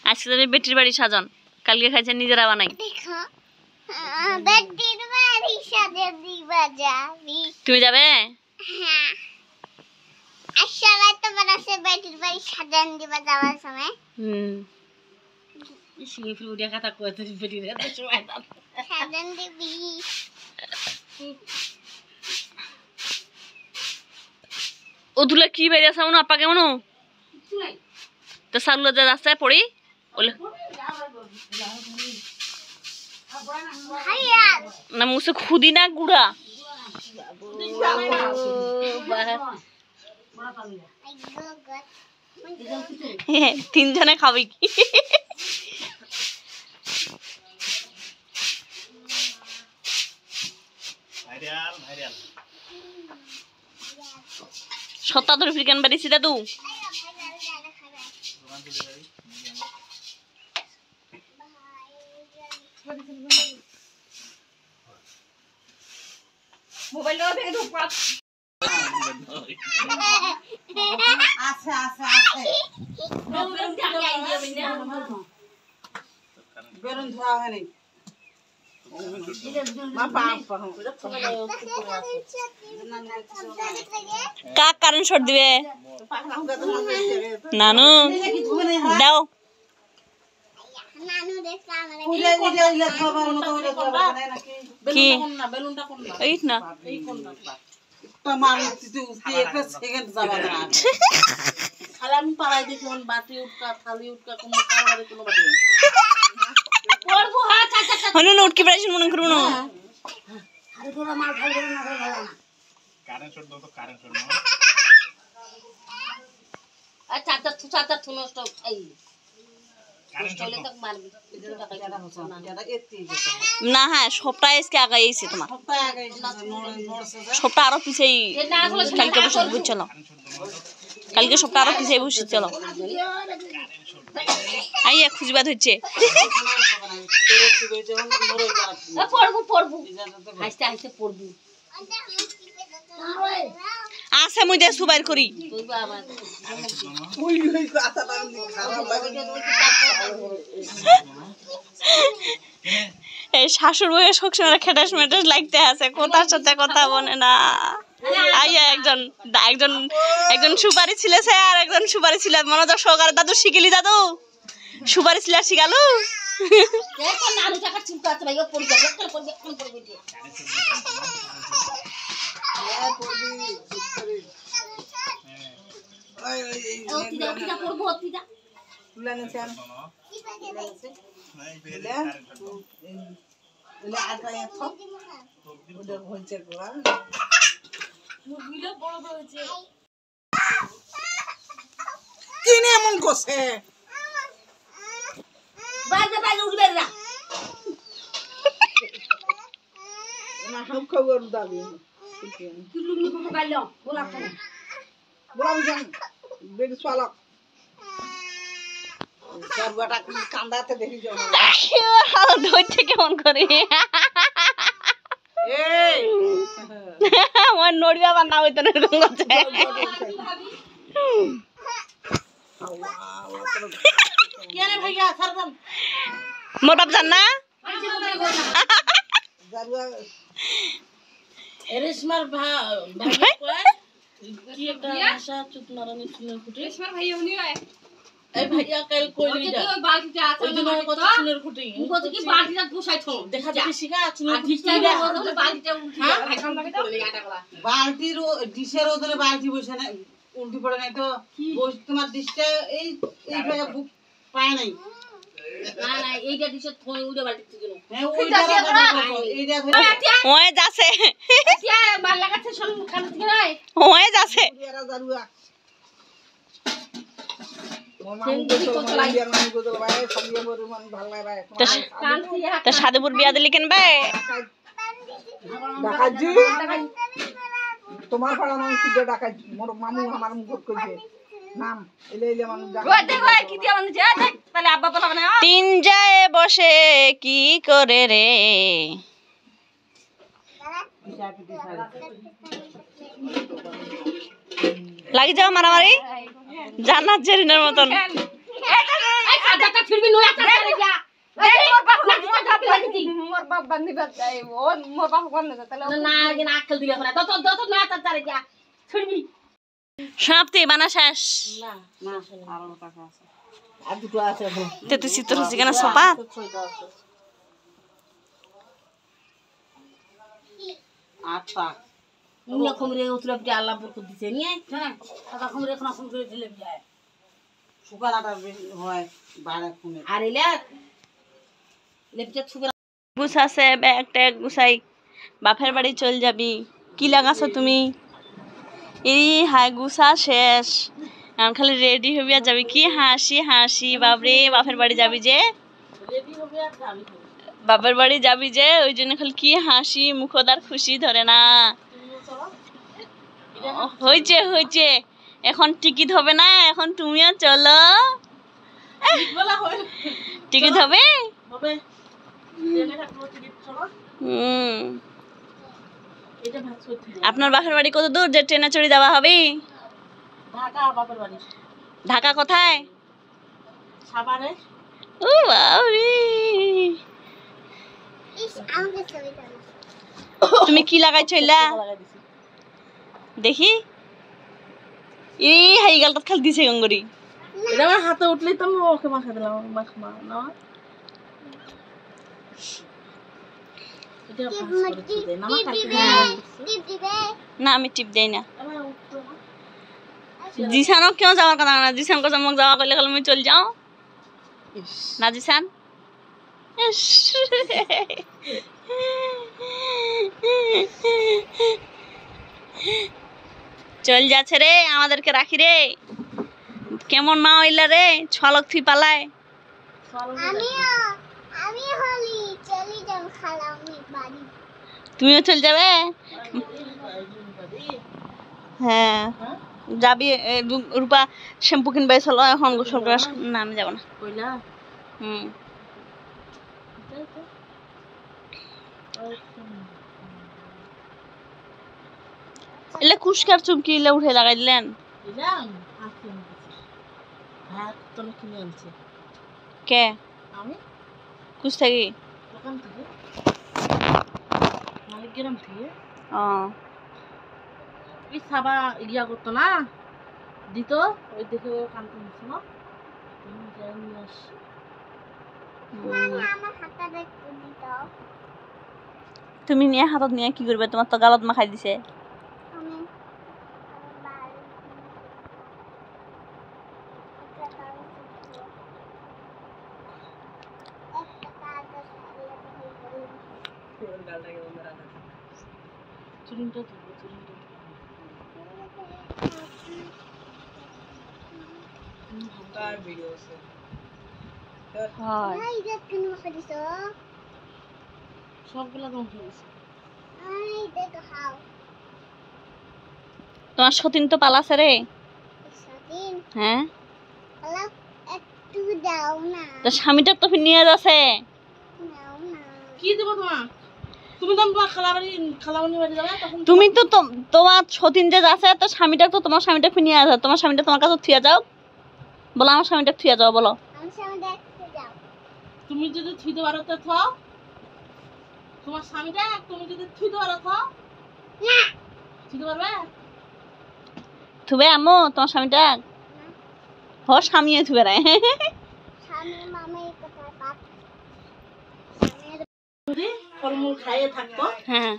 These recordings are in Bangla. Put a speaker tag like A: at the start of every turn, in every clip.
A: আজকে যাবে বেটির বাড়ি সাজন, কালকে খাইছে নিজেরা বানাই। তুমি যাবে? ও তুলে কি বেরিয়ে আসা আপা কেমন তো সারলো যে রাস্তায় পড়ি না মুছে খুদি না গুড়া তিনজনে খাবে কি সত্তা ধরে ফিরকান বাড়িছি দাদু মোবাইল কাক কারেন্ট শর্ট দিবে নানু দাও কি এই না আমি পাড়াই দেখুন বাটি উঠকা থালি উঠকা কোনো কারবারে কোনো বাটি হনুন উঠকি প্রাইশন মনে করুন আরে তোরা মাল খাই করে না ভালো না কারেন্ট শট দাও তো কারেন্ট শট নাও আর চাচা থু নষ্ট এই কারেন্ট শট তক মারবি না হ্যাঁ সবটা এসকে আগে এসে তোমার সবটা আরো পিছেই কালকে বসে বুঝছলো কালকে সবটা আরো পিছেই বসে চলো আইয়া খুঁজবাদ হচ্ছে আছে মুই দে সুবাইর করি এই শাশুড় বউয়ের সবসময় খেটাস মেটাস লাগতে আছে কথার সাথে কথা বলে না আইয়া একজন সুপারি ছিলেছে আর একজন সুপারি ছিল মনোযোগ সহকারে দাদু শিখিলি দাদু সুপারি ছিল শিখালু
B: কিনে এমন করছে
A: বাইরে বাইরে উঠবে না
B: না সব খবর দাবি
A: কিলু নিকো গাইলো গোলাপ খানা
B: গোলাপ জান বেড সালাক সরবাটা কান্দাতে দেখি যাও
A: ধরছে কেমন করে
B: এই
A: আমার নড়িয়া বানা হইতো না এরকম করছে
B: কেন ভাইয়া সারদাম
A: মোর বাপ জান না
B: জারুয়া
C: রেশমার ভাই কয় কি একটা ভাষা চুতনারানি চুনের ফুটে রেশমার ভাই উনি হয় এই ভাইয়া কাল কইলি যা ওই বালতিতে আছে ওই জন্য কত চুনের ফুটে কত কি বালতিটা বসাই থো দেখা যাচ্ছে শিখা চুনের ফুটে বালতিটা উল্টি এখন লাগে তো আটা কলা
B: বালতির ডিশের ওদরে বালতি বসে না উল্টি পড়ে নাই তো তোমার ডিশটা এই জায়গা বুক পায় নাই
A: না না এইটা ডিশে থই উড়ে বালতিতে দিল
B: হ্যাঁ ওইটা এইটা
A: ওই যাচ্ছে
C: কে মাল লাগাচ্ছে সব খান থেকে নাই
A: ওই যাচ্ছে
B: জারুয়া
A: তা সাদেপুর বিয়া দিলি কেন ভাই
B: তোমার পাড়া মানুষ ডাকাইছি মোর মামু আমার মুখ কইছে নাম এলে এলে মানুষ
A: তিন যায় বসে কি করে রে লাগি যাও মারামারি জান্নাত জেরিনের মতন
C: ছুড়বি নয়া চাচারে যা
D: মোর বাপ বান্ধি বাদ যাই ও মোর বাপ বন্ধ তাহলে
C: না আগে না আক্কেল দিলে না তো নয়া চাচারে যা ছুড়বি
A: সমাপ্তি বানা শেষ
C: না
B: না আরো টাকা আছে
C: আর দুটো আছে এখন
A: তেতে চিত্র হচ্ছে কেন সপাত
C: ছয়টা আছে
B: 8 টাকা
C: নিয়ে খমরে উতলা পিঠে আল্লাহ বরকত দিছে নিয়ে হ্যাঁ দাদা খমরে এখন এখন করে দিলে যায়
B: শুকান আটা হয় বাড়া খুনে
C: আর এলে লেপটা ছুকে
A: গুছাছে ব্যাগ ট্যাগ গুছাই বাপের বাড়ি চল যাবি কি লাগাছো তুমি এই হাই গুছা শেষ এখন খালি রেডি হবি আর যাবি কি হাসি হাসি বাপরে বাপের বাড়ি যাবি যে
C: রেডি হবে আর যাবি
A: বাপের বাড়ি যাবি যে ওই জন্য খালি কি হাসি মুখদার খুশি ধরে না হয়েছে হয়েছে এখন টিকিট হবে না এখন তুমিও চলো
C: বলা হয়
A: টিকিট হবে
C: হবে ট্রেনে থাকবো টিকিট চলো এটা ভাত করতে
A: আপনার বাপের বাড়ি কত দূর যে ট্রেনে চড়ে যাওয়া হবে
C: ঢাকা বাপের বাড়ি
A: ঢাকা কোথায়
C: সাভারে
A: ও বাবারে তুমি কি লাগাইছো এলা
C: লাগাই দিছি
A: দেখি এই হাই গালটা খাল দিছে গঙ্গরি
C: এটা আমার হাতে উঠলেই তো আমি ওকে মাখা দিলাম মাখা না এটা ভাত করতে দে না মাখা
A: না আমি টিপ দেই না জিসানক क्यों যাওয়ার কথা না জিসান কো মোক যাওয়া কইলে আমি চল যাও না জিসান ইস। চল যাচ্ছে রে আমাদেরকে রাখি রে কেমন মা হইলা রে ছলক থুই পালায়
D: আমি হলি চলি যাব খালামি বাড়ি
A: তুমিও চল যাবে হ্যাঁ যাবি রূপা শ্যাম্পু কিনবে চলো এখন গোসল করা না আমি যাবো না
C: কইলা
A: হুম এলে কুশকার চুমকি এলে উঠে লাগাই দিলেন
C: দিলাম আজকে ভাত তো কিনে আনছে
A: কে
C: আমি
A: কুশ থাকি
C: দোকান থেকে মালিক গ্রাম থেকে
A: ও
C: এই সাবা ইয়া করতো না দিত ওই দেখে কানতে নিচ্ছে না তুমি যাই নিয়ে আস
D: আমার হাতটা একটু দিত
A: তুমি নিয়ে হাতত নিয়ে কি করবে তোমার তো গালত মাখাই দিছে
D: আমি
C: চুরিনটা ধরবো চুরিনটা
A: হয়
D: এই যে তুমি করিস
C: সবগুলা ধ্বংস হয়েছে
D: এই যে তো খাও
A: তোমার সতীন তো পালাছে রে
D: সাদিন
A: হ্যাঁ
D: হলো একটু দাও না
A: তো স্বামীটার তো ফির নিয়ে যাচ্ছে
D: নাও না
C: কি দেবো তোমার তুমি তো তোমার খালাবানি বাড়ি যাবে তখন
A: তুমি তো তোমার সতীন যে যাচ্ছে তো স্বামীটা তো তোমার স্বামীটা ফির নিয়ে আসে তোমার স্বামীটা তোমার কাছে থুয়ে যাও বলো আমার স্বামীটা থুয়ে যাও বলো
D: আমার সামনে দেখতে যাও
C: তুমি যদি থুইতে পারো তো থাও তোমার স্বামীটা তুমি যদি থুইতে পারো থাও
D: না
C: থুইতে পারবে
A: থুবে আম্মু তোমার স্বামীটা হ স্বামীয়ে থুবে রে
D: স্বামী মামা এই কথা পাপ
C: যদি ফলমূল খাইয়ে থাকতো
A: হ্যাঁ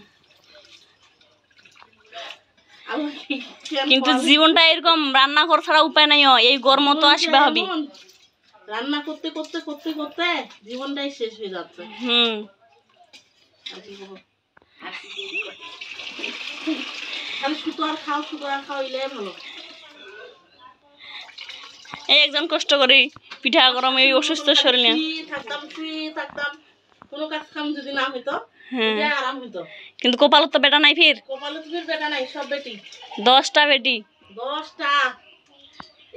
C: আল্লাহ
A: কিন্তু জীবনটা এরকম রান্নাঘর ছাড়া উপায় নাই এই গরম তো আসবে হবে
C: রান্না করতে করতে করতে করতে জীবনটাই শেষ হয়ে যাচ্ছে
A: হুম
C: আর কি করবো? খালি শুধু আর খাও ইলে ভালো
A: এই একজন কষ্ট করি পিঠা গরম এই অসুস্থ শরীর নিয়ে
C: শুয়ে থাকতাম কোনো কাজ কাম যদি না হইতো
A: হ্যাঁ
C: এটা আরাম হইতো
A: কিন্তু কপালত তো বেটা নাই ফির
C: কপালে তুমি বেটা নাই সব বেটি
A: 10টা বেটি
C: 10টা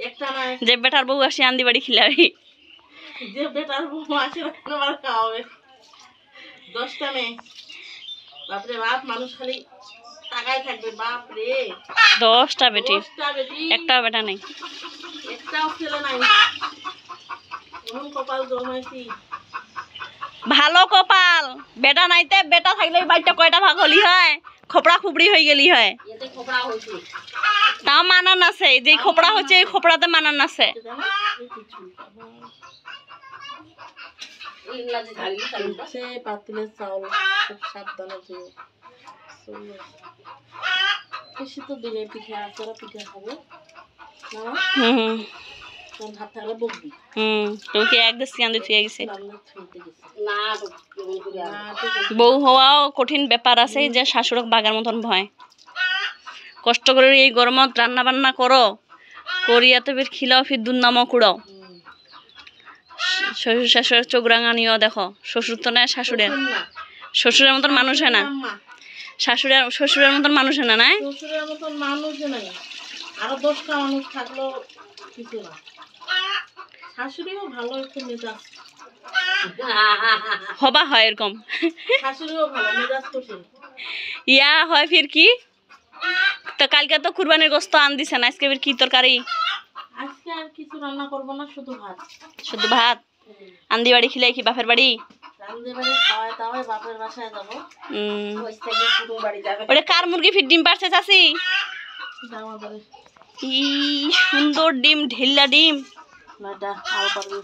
C: একটা নাই
A: যে বেটার বউ আসি আন্দি বাড়ি খিলাবি
C: যে বেটার বউ আসে আমার খাওয়াবে 10টা মেয়ে বাপরে বাপ মানুষ খালি টাকায় থাকবে বাপ রে
A: 10টা বেটি
C: 10টা বেটি
A: একটাও বেটা নাই
C: একটাও ছেলে নাই এমন কপাল জমাইছি
A: ভালো কপাল বেটা নাইতে বেটা থাকলে বাড়িটা কয়টা ভাগ হলি হয় খোপড়া খুপড়ি হয়ে গেলি হয়
C: এতে খোপড়া হইছে
A: তাও মানান আছে যে খোপড়া হচ্ছে এই খোপড়াতে মানান আছে
C: ইংলাজি ঝাড়ি চালুটা সে পাতিলের চাউল খুব সাবধানে ধুয়ে বেশি তো দিলে পিঠা তোরা পিঠা খাবো না
A: হুম
C: তোর ভাত থাকলে বকবি
A: তোকে একদম সিয়ান দিয়ে গেছে
C: রান্না থইতে গেছে না তো কেমন করে
A: বউ হওয়াও কঠিন ব্যাপার আছে যে শাশুড়ক বাগার মতন ভয় কষ্ট করে এই গরমত রান্না বান্না করো করিয়া তো ফির খিলাও ফির দুর্নামও কুড়াও শ্বশুর শাশুড়ের চোখ রাঙানিও দেখো শ্বশুর তো না শ্বশুরের শ্বশুরের মতন মানুষ হয় না শ্বশুরের মতন মানুষ হয় না নাই
C: শ্বশুরের মতন মানুষ নাই আরো 10টা মানুষ থাকলো কিছু না শাশুড়িও ভালো একটু মেজাজ
A: হবা হয় এরকম
C: শাশুড়িও ভালো মেজাজ কঠিন
A: ইয়া হয় ফির কি তো কালকে তো কুরবানির গোস্ত আন দিছে না আজকে ফির কি তরকারি
C: আজকে আর কিছু রান্না করব না
A: শুধু ভাত আন্দি বাড়ি খিলাই কি বাপের বাড়ি
C: রান্না বাড়ি খাওয়াই দাওয়াই বাপের বাসায় যাব ওই থেকে পুরো বাড়ি যাবে
A: ওটা কার মুরগি ফির ডিম পারছে চাচি
C: জামা বাড়ি
A: কি সুন্দর ডিম ঢিল্লা ডিম
C: নয়টা আর পারবে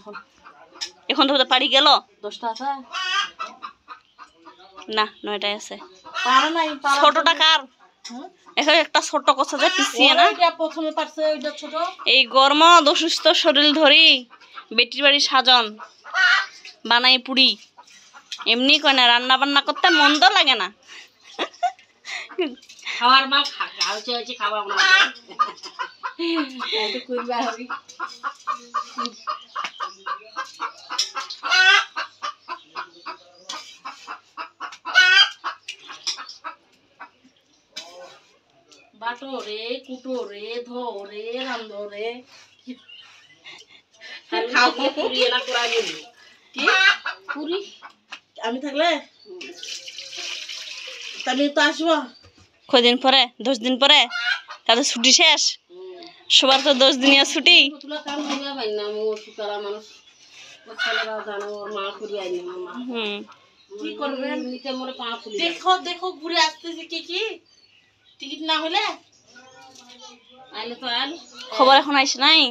A: এখন তো পারি গেল
C: 10টা আছে
A: না 9টায় আছে
C: পারে নাই
A: ছোটটা কার এখন একটা ছোট কথা যে পিছিয়ে না
C: ওইটা প্রথমে পারছে ওইটা ছোট
A: এই গরম অসুস্থ শরীর ধরি বেটির বাড়ি সাজন বানাই পুরি এমনি কয় না রান্না বান্না করতে মন্দ লাগে না
C: খাওয়ার মাল খাওয়াচ্ছে হচ্ছে খাওয়া আমরা একটু কইবা হবি বাটো রে কুটো রে ধো রে রান্ধো রে খাবো পুরি এলা করা গেল কি পুরি আমি থাকলে তুমি তো আসবো
A: কদিন পরে 10 দিন পরে তাদের ছুটি শেষ সবার তো 10 দিনিয়া ছুটি
C: তুলা কাম হইলা ভাই না মো সুতরা মানুষ ছেলেরা জানে ওর মা পুরি আইনি মামা কি করবেন নিতে মোরে পা ফুলি দেখো দেখো ঘুরে আসতেছে কি টিকিট না হলে আইলে তো আইল
A: খবর এখন আইছে নাই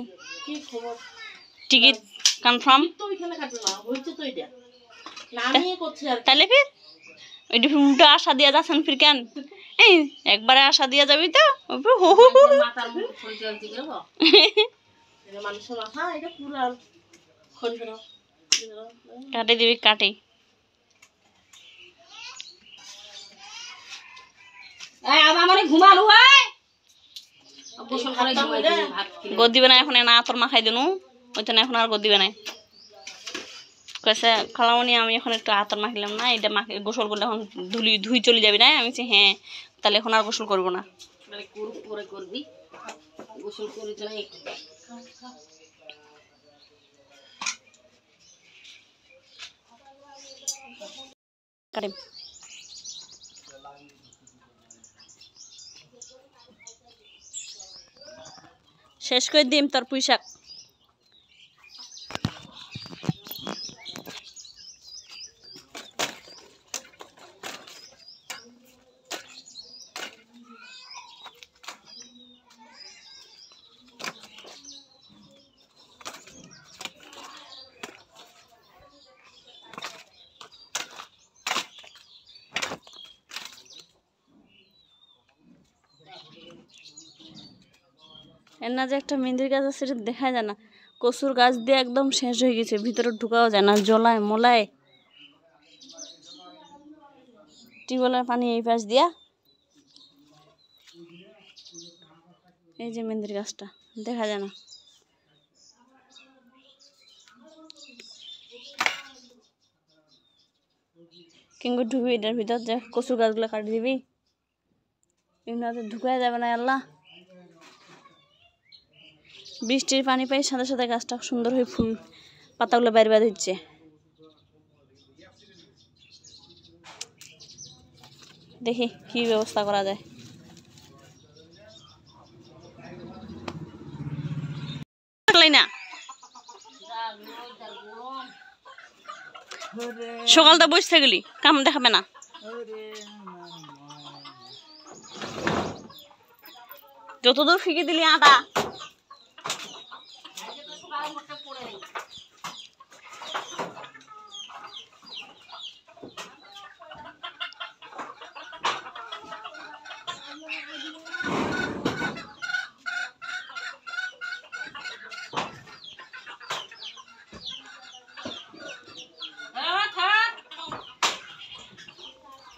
C: কি খবর
A: টিকিট কনফার্ম
C: তো ওইখানে কাটবে না হইছে তো এটা না আমি করছি আর
A: তাহলে ফির ওই উল্টো আশা দিয়া যাচ্ছেন ফির কেন এই একবারে আশা দিয়া যাবি তো
C: মাথার মুখ ফুল জলদি করব এটা মানুষের মাথা এটা পুরো খোল ফেরো
A: কাটে দিবি কাটে
C: এই আমারে ঘুমালো হয় গোসল করে ঘুমাই দে ভাত খেলে
A: গদ দিবে না এখন না তোর মাখাই দিনু ওইটা এখন আর গদ দিবে না কইছে খালামনি আমি এখন একটু আতর মাখিলাম না এটা মাখে গোসল করলে এখন ধুই চলে যাবি না আমি বলছি হ্যাঁ তাহলে এখন আর গোসল করব না
C: মানে পরে করবি গোসল করে চলে
A: কাটে শেষ করে দিম তোর পুঁইশাক এর না যে একটা মেহেন্দির গাছ আছে সেটা দেখা যায় না কচুর গাছ দিয়ে একদম শেষ হয়ে গেছে ভিতরে ঢুকাও যায় না জলায় মোলায় টিউবওয়েলের পানি এই পাশ দিয়া এই যে মেহেন্দির গাছটা দেখা যায় না কিংবা ঢুকবি এটার ভিতর যে কচুর গাছগুলো কাটি দিবি কিন্তু ঢুকাই যাবে না আল্লাহ বৃষ্টির পানি পাই সাথে সাথে গাছটা সুন্দর হয়ে ফুল পাতাগুলো বাইরে বাইরে হচ্ছে দেখি কি ব্যবস্থা করা যায় না সকালটা বসে গেলি কাম দেখাবে না যতদূর ফিকে দিলি আটা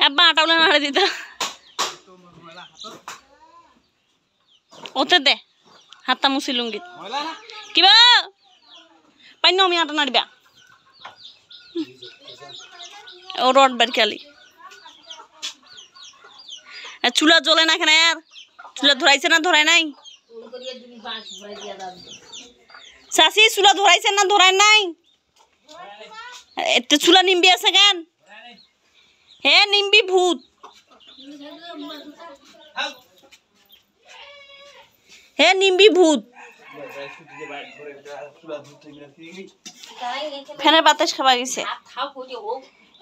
A: আব্বা আটা বলে নাড়ে দিতা ওতে দে হাতটা মুছি লুঙ্গি কিবা পাইন আমি আটা নাড়িবা ও রড বার খালি চুলা জ্বলে না কেন আর চুলা ধরাইছে না ধরাই নাই চাষি চুলা ধরাইছে না ধরাই নাই এতে চুলা নিম্বি আছে কেন হে নিম্বি ভূত হে নিম্বি ভূত ফ্যানের বাতাস খাবা গেছে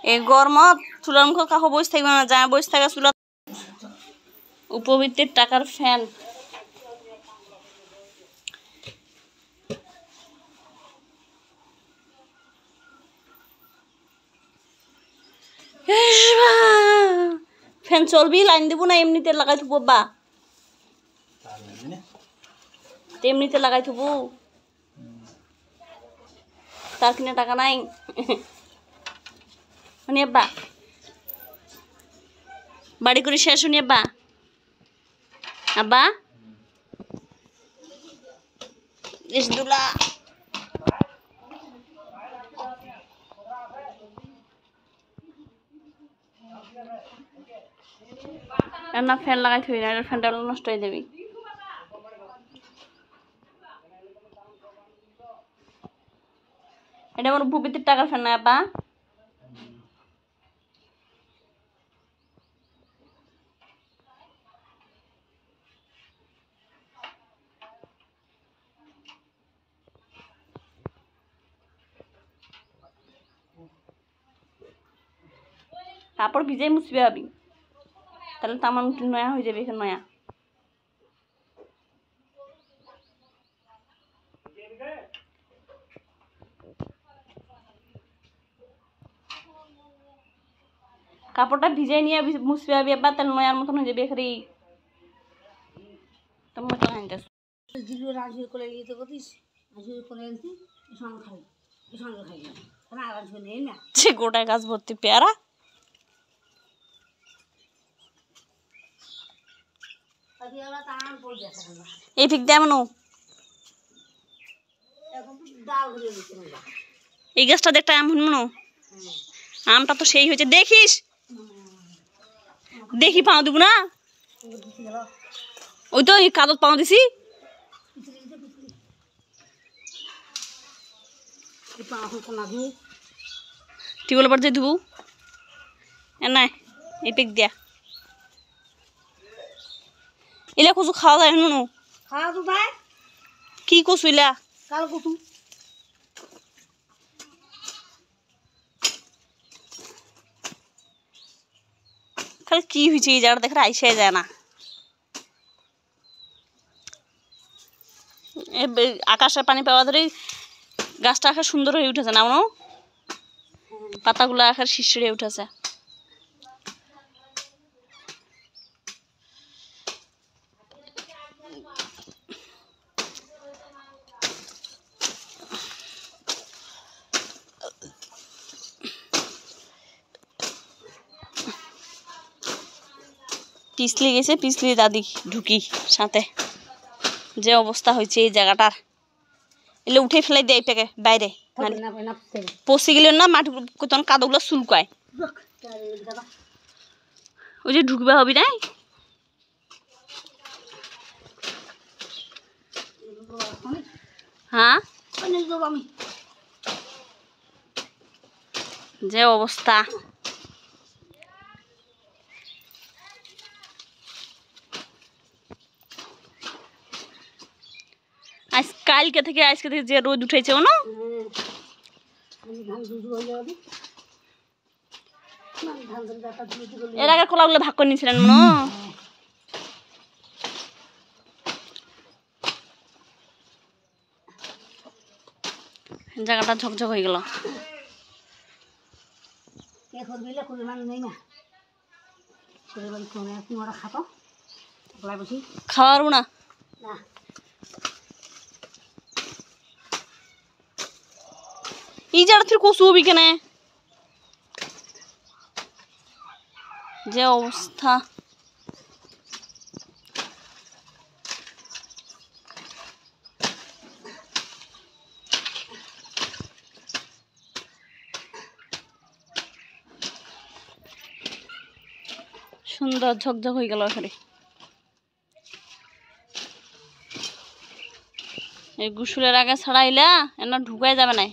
A: এই গরমত চুলার মুখ কাহ বসে থাকবে না যা বসে থাকে চুলা উপবৃত্তির টাকার ফ্যান ফ্যান চলবি লাইন দিব না এমনিতে লাগাই থব বা এমনিতে লাগাই থব তার কিনে টাকা নাই শুনি আব্বা বাড়ি করে শেষ শুনি আব্বা আব্বা ইসদুলা না ফ্যান লাগাই থই না ফ্যানটা নষ্ট হয়ে যাবি এটা আমার ভূপিতির টাকার ফ্যান না আব্বা কাপড় ভিজাই মুছবি ভাবি তাহলে তো আমার নয়া হয়ে যাবে এখানে নয়া কাপড়টা ভিজাই নিয়ে মুছবি ভাবি আবার তাহলে নয়ার মতন হয়ে যাবে এখানে তোমার তো হাইন্দাস
C: দিলো রাজি করে নিতে করিস রাজি করে আনতি সঙ্গে খাই সঙ্গে খাই না আরাম শুনে না
A: সে গোটা গাছ ভর্তি পেয়ারা এই ফিক দেমন এই গাছটা দেখটা আম মনো আমটা তো সেই হয়েছে দেখিস দেখি পাও দিব না ওই তো কাদত পাও দিছি টিউবওয়েল পর যাই ধুবু নাই এই পিক দিয়া ইলা কচু খাওয়া যায় নুনু
C: খাওয়া তো ভাই
A: কি কচু ইলা
C: কাল কচু
A: কাল কি হয়েছে এই জায়গাটা দেখে আইসাই যায় না আকাশের পানি পাওয়া ধরে গাছটা আকার সুন্দর হয়ে উঠেছে না মনো পাতাগুলো আকার শিশিরে উঠেছে পিছলি গেছে পিছলি দাদি ঢুকি সাথে যে অবস্থা হয়েছে এই জায়গাটার এলে উঠে ফেলাই দেয় এটাকে বাইরে পচি গেলে না মাটি কোথাও কাদগুলো চুলকায় ওই যে ঢুকবে হবি নাই হ্যাঁ যে অবস্থা আজ কালকে থেকে আজকে থেকে যে রোদ উঠেছে না এর আগে কলাগুলো ভাগ করে নিয়েছিলেন মনে হয়? জায়গাটা ঝকঝক হয়ে গেল। খাওয়ার না এই জায়গা থেকে কচু হবি কেন যে অবস্থা। সুন্দর ঝকঝক হয়ে গেল এখানে। এই গুসুলের আগে ছাড়াইলা এনা ঢুকাই যাবে না।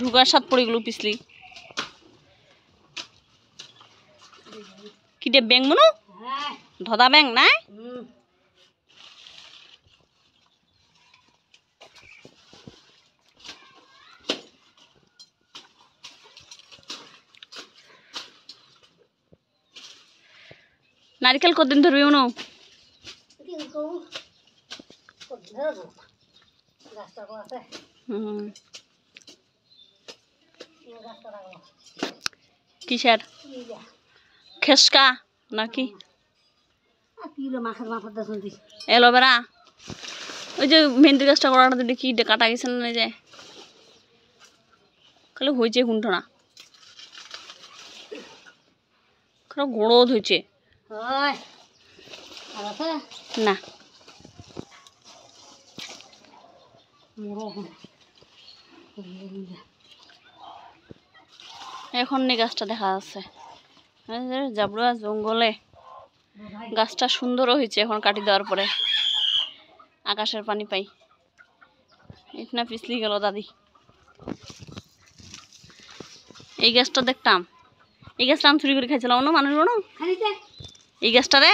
A: ঢুকার সাথ পড়ে গেল পিছলি। কি দে ব্যাং মনু ধদা ব্যাং নাই নারকেল কতদিন ধরবি মনু? কিসের খেসকা নাকি এলোভেরা? ওই যে মেহেন্দির গাছটা করাটা দিলে কি কাটা গেছে না যে খালি হয়েছে কুণ্ঠনা গোড়ো ধুইছে না এখন নি গাছটা দেখা যাচ্ছে জাবড়া জঙ্গলে। গাছটা সুন্দরও হয়েছে এখন কাটি দেওয়ার পরে আকাশের পানি পাই। ইতনা পিছলি গেল দাদি। এই গাছটা দেখতাম, এই গাছটা আমি চুরি করে খাইছিলাম না মানুষ না এই গাছটা রে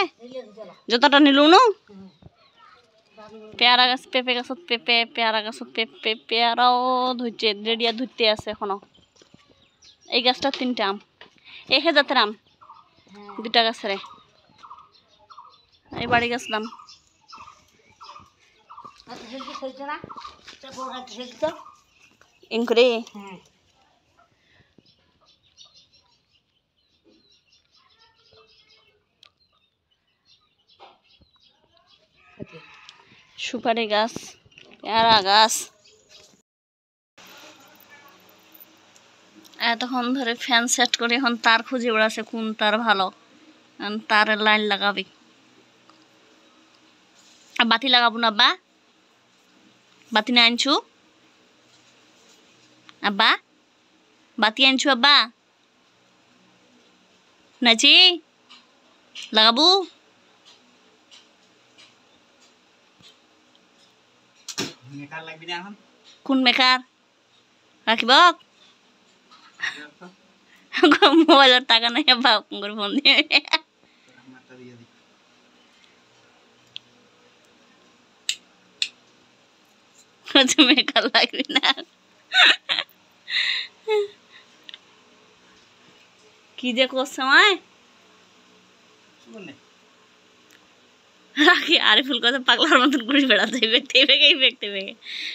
A: যতটা নিল না পেয়ারা গাছ পেঁপে গাছত পেঁপে পেয়ারা গাছত পেঁপে পেয়ারাও ধরছে রেডিয়া ধরতে আছে এখনো। এই গাছটা 3টা আম 1000 জাতের আম 2টা গাছের। এই বাড়ি গেছিলাম ইনকরে সুপারি গাছ পেয়ারা গাছ। এতক্ষণ ধরে ফ্যান সেট করে এখন তার খুঁজে বেড়াচ্ছে কোন তার ভালো তারের লাইন লাগাবি। বাতি লাগাবো না আব্বা? বাতি না আনছু আব্বা? বাতি আনছু আব্বা? নাচি লাগাবো? কোন মেকার রাখিব? মোবাইলের টাকা নাই আব্বা করে ফোন দিয়ে মেকার লাগবি না। কি যে করছে মায় রাখি আরিফুল কথা পাগলার মতন ঘুরে বেড়াতে ব্যক্তি বেগে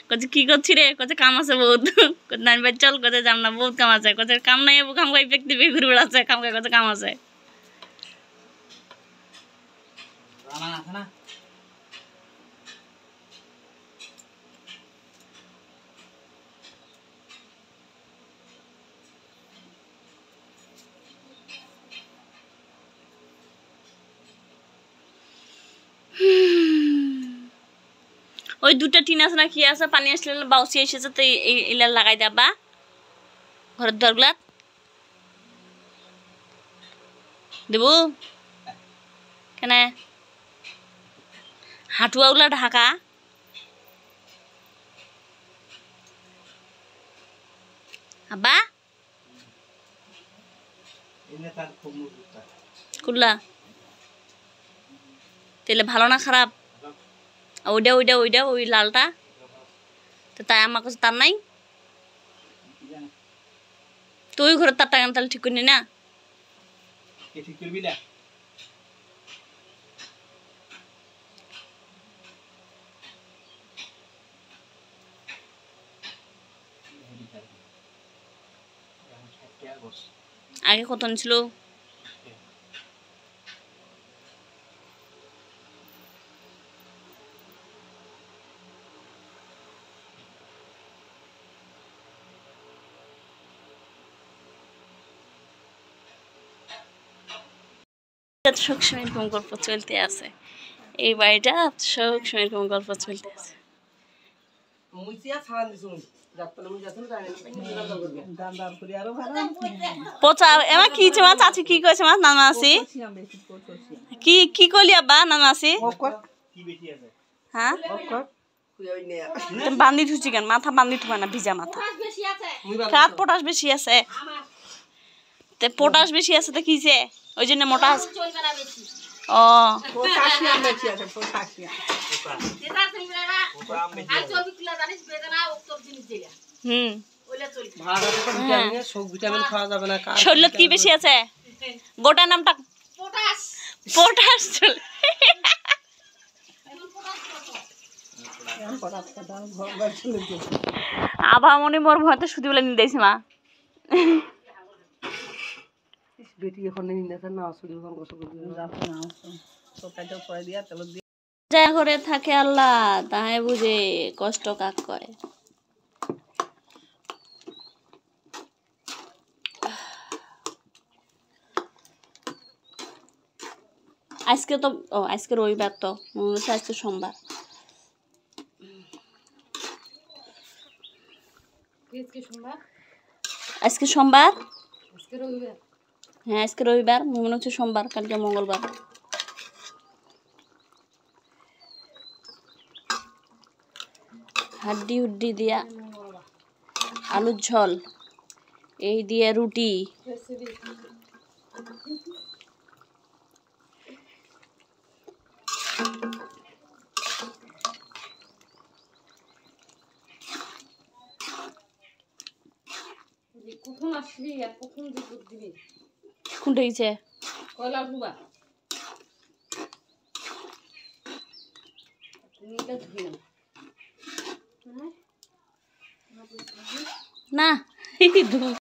A: কচ্ছে কি করছি রে? কচ্ছে কাম আছে বহুত। নানি ভাই চল কচ্ছে যাম না বহুত কাম আছে। কচ্ছে কাম নাই কাম খাই ব্যক্তি বেগে ঘুরে বেড়াচ্ছে কাম খাই কচ্ছে কাম আছে। ওই 2টা টিন আছে না কি আছে পানি আসলে বাউসি এসেছে তো ইলা লাগাই দেবা ঘরের দরগুলা দেব কেন হাঁটুয়াগুলা ঢাকা আব্বা কুল্লা তেলে ভালো না খারাপ? ওইটা ওই লালটা তো তাই আমার কাছে তার নাই তুই ঘরে তার টাকা তাহলে ঠিক করিনি না
E: ঠিক করবি না
A: আগে কত ছিল সবসময় এরকম গল্প চলতে আছে এই বাড়িটা সবসময় এরকম গল্প চলতে আছে পচা এমা কি মা চাচি কি কইছে মা নানা আছি কি কি কইলি আব্বা নানা আছি হ্যাঁ বান্ধি থুছি কেন মাথা বান্ধি থুবা না ভিজা মাথা রাত পটাশ বেশি আছে তে পটাশ বেশি আছে তো কিছে ওই জন্য মোটা আছে ও শরীর কি বেশি আছে গোটা নামটা পটাশ চলে আভা মনে মোর ভয়তে শুধু বলে নিয়ে দিয়েছি মা যা করে থাকে আল্লাহ তাহাই বুঝে কষ্ট কাক কয় আজকে তো আজকে রবিবার তো মনে হচ্ছে আজকে সোমবার আজকে সোমবার হ্যাঁ আজকে রবিবার মনে হচ্ছে সোমবার কালকে মঙ্গলবার হাড্ডি হুড্ডি দিয়া আলুর ঝোল এই দিয়ে রুটি
C: কখন আসবি আর কখন দিবি
A: কোনটা গেছে
C: কয়লা ডুবা
A: না